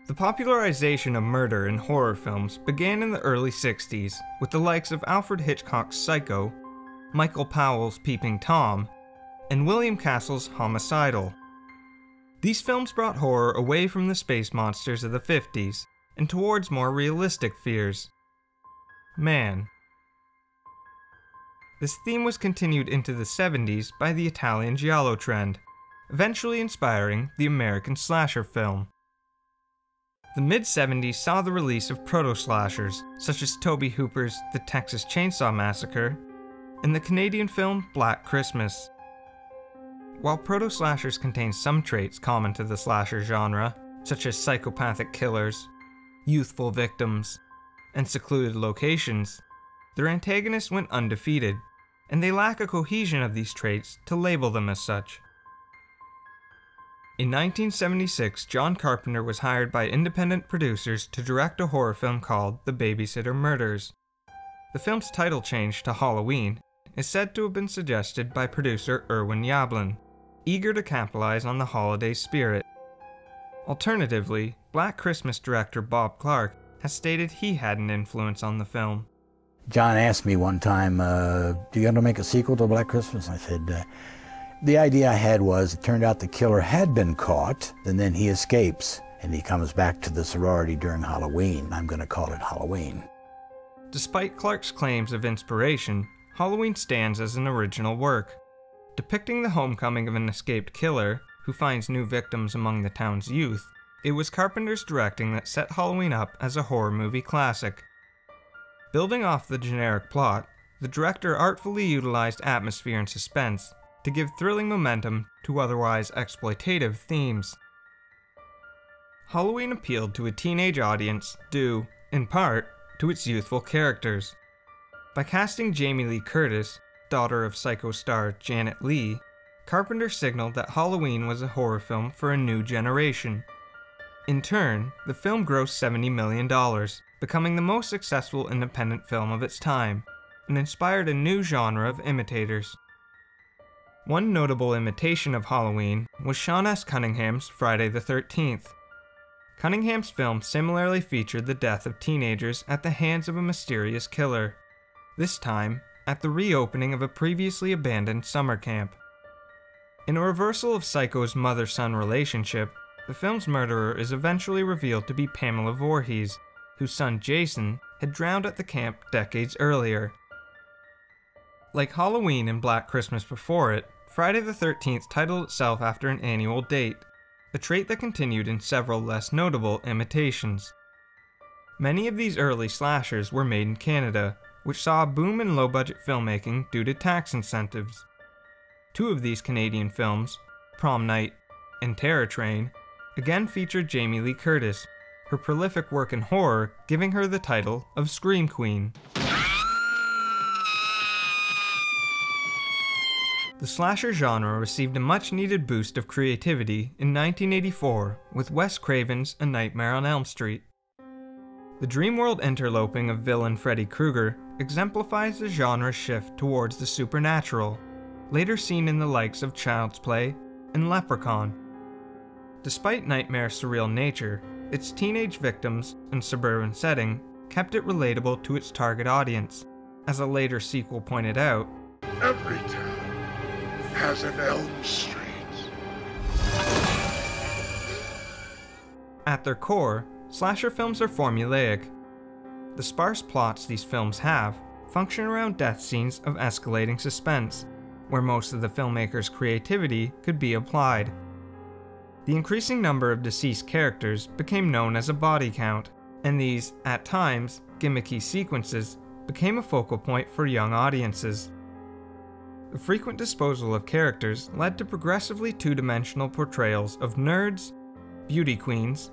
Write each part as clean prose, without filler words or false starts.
The popularization of murder in horror films began in the early 60s with the likes of Alfred Hitchcock's Psycho, Michael Powell's Peeping Tom, and William Castle's Homicidal. These films brought horror away from the space monsters of the 50s and towards more realistic fears. Man. This theme was continued into the 70s by the Italian giallo trend, eventually inspiring the American slasher film. The mid-70s saw the release of proto-slashers, such as Tobe Hooper's The Texas Chainsaw Massacre, and the Canadian film Black Christmas. While proto-slashers contain some traits common to the slasher genre, such as psychopathic killers, youthful victims, and secluded locations, their antagonists went undefeated, and they lack a cohesion of these traits to label them as such. In 1976, John Carpenter was hired by independent producers to direct a horror film called The Babysitter Murders. The film's title change to Halloween is said to have been suggested by producer Irwin Yablon, eager to capitalize on the holiday spirit. Alternatively, Black Christmas director Bob Clark has stated he had an influence on the film. John asked me one time, do you want to make a sequel to Black Christmas? I said, the idea I had was, it turned out the killer had been caught, and then he escapes, and he comes back to the sorority during Halloween. I'm going to call it Halloween. Despite Clark's claims of inspiration, Halloween stands as an original work. Depicting the homecoming of an escaped killer, who finds new victims among the town's youth, it was Carpenter's directing that set Halloween up as a horror movie classic. Building off the generic plot, the director artfully utilized atmosphere and suspense to give thrilling momentum to otherwise exploitative themes. Halloween appealed to a teenage audience due, in part, to its youthful characters. By casting Jamie Lee Curtis, daughter of Psycho star Janet Leigh, Carpenter signaled that Halloween was a horror film for a new generation. In turn, the film grossed $70 million, becoming the most successful independent film of its time, and inspired a new genre of imitators. One notable imitation of Halloween was Sean S. Cunningham's Friday the 13th. Cunningham's film similarly featured the death of teenagers at the hands of a mysterious killer, this time at the reopening of a previously abandoned summer camp. In a reversal of Psycho's mother-son relationship, the film's murderer is eventually revealed to be Pamela Voorhees, whose son Jason had drowned at the camp decades earlier. Like Halloween and Black Christmas before it, Friday the 13th titled itself after an annual date, a trait that continued in several less notable imitations. Many of these early slashers were made in Canada, which saw a boom in low-budget filmmaking due to tax incentives. Two of these Canadian films, Prom Night and Terror Train, again featured Jamie Lee Curtis, her prolific work in horror giving her the title of Scream Queen. The slasher genre received a much-needed boost of creativity in 1984 with Wes Craven's A Nightmare on Elm Street. The dreamworld interloping of villain Freddy Krueger exemplifies the genre's shift towards the supernatural, later seen in the likes of Child's Play and Leprechaun. Despite Nightmare's surreal nature, its teenage victims and suburban setting kept it relatable to its target audience. As a later sequel pointed out, every town has an Elm Street. At their core, slasher films are formulaic. The sparse plots these films have function around death scenes of escalating suspense, where most of the filmmaker's creativity could be applied. The increasing number of deceased characters became known as a body count, and these, at times, gimmicky sequences became a focal point for young audiences. The frequent disposal of characters led to progressively two-dimensional portrayals of nerds, beauty queens,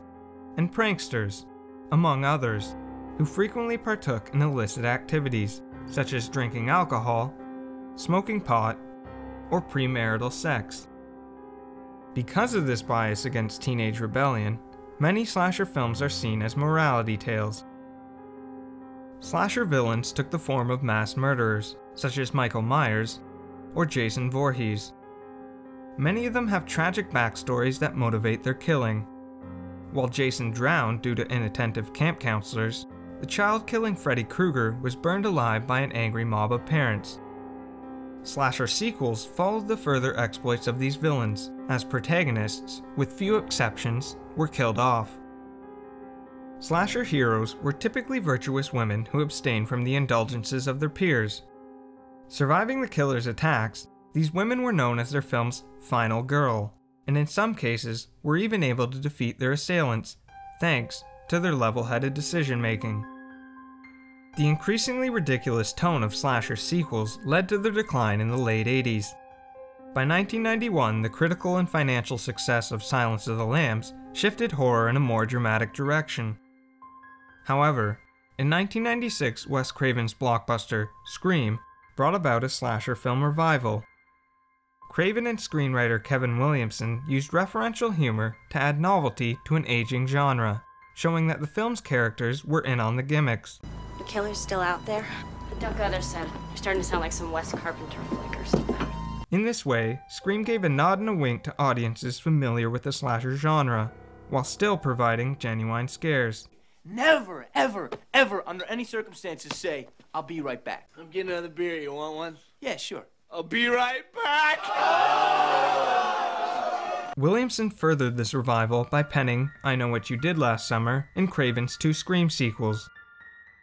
and pranksters, among others, who frequently partook in illicit activities such as drinking alcohol, smoking pot, or premarital sex. Because of this bias against teenage rebellion, many slasher films are seen as morality tales. Slasher villains took the form of mass murderers, such as Michael Myers or Jason Voorhees. Many of them have tragic backstories that motivate their killing. while Jason drowned due to inattentive camp counselors, the child-killing Freddy Krueger was burned alive by an angry mob of parents. Slasher sequels followed the further exploits of these villains, as protagonists, with few exceptions, were killed off. Slasher heroes were typically virtuous women who abstained from the indulgences of their peers. Surviving the killer's attacks, these women were known as their film's final girl, and in some cases were even able to defeat their assailants, thanks to their level-headed decision-making. The increasingly ridiculous tone of slasher sequels led to their decline in the late 80s. By 1991, the critical and financial success of Silence of the Lambs shifted horror in a more dramatic direction. However, in 1996, Wes Craven's blockbuster, Scream, brought about a slasher film revival. Craven and screenwriter Kevin Williamson used referential humor to add novelty to an aging genre, showing that the film's characters were in on the gimmicks. The killer's still out there? Don't go there, son. You're starting to sound like some Wes Carpenter flick or something. In this way, Scream gave a nod and a wink to audiences familiar with the slasher genre, while still providing genuine scares. Never, ever, ever, under any circumstances say, "I'll be right back." I'm getting another beer. You want one? Yeah, sure. I'll be right back! Williamson furthered this revival by penning I Know What You Did Last Summer and Craven's 2 Scream sequels.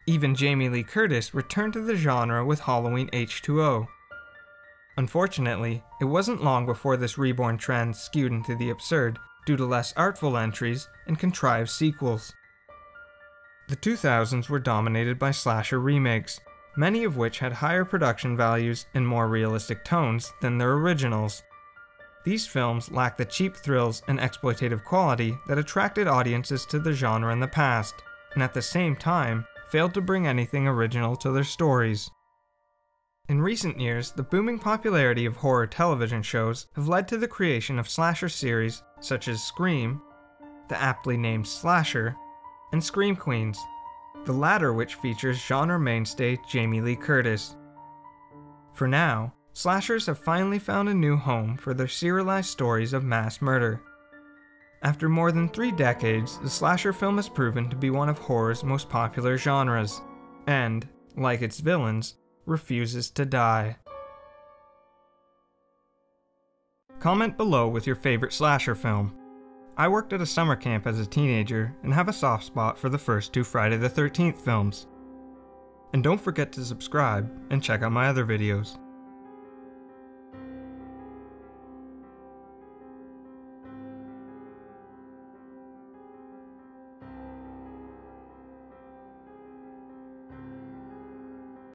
Even Jamie Lee Curtis returned to the genre with Halloween H2O. Unfortunately, it wasn't long before this reborn trend skewed into the absurd due to less artful entries and contrived sequels. The 2000s were dominated by slasher remakes, many of which had higher production values and more realistic tones than their originals. These films lacked the cheap thrills and exploitative quality that attracted audiences to the genre in the past, and at the same time, failed to bring anything original to their stories. In recent years, the booming popularity of horror television shows have led to the creation of slasher series such as Scream, the aptly named Slasher, and Scream Queens, the latter which features genre mainstay Jamie Lee Curtis. For now, slashers have finally found a new home for their serialized stories of mass murder. After more than 3 decades, the slasher film has proven to be one of horror's most popular genres, and, like its villains, refuses to die. Comment below with your favorite slasher film. I worked at a summer camp as a teenager and have a soft spot for the first 2 Friday the 13th films. And don't forget to subscribe and check out my other videos.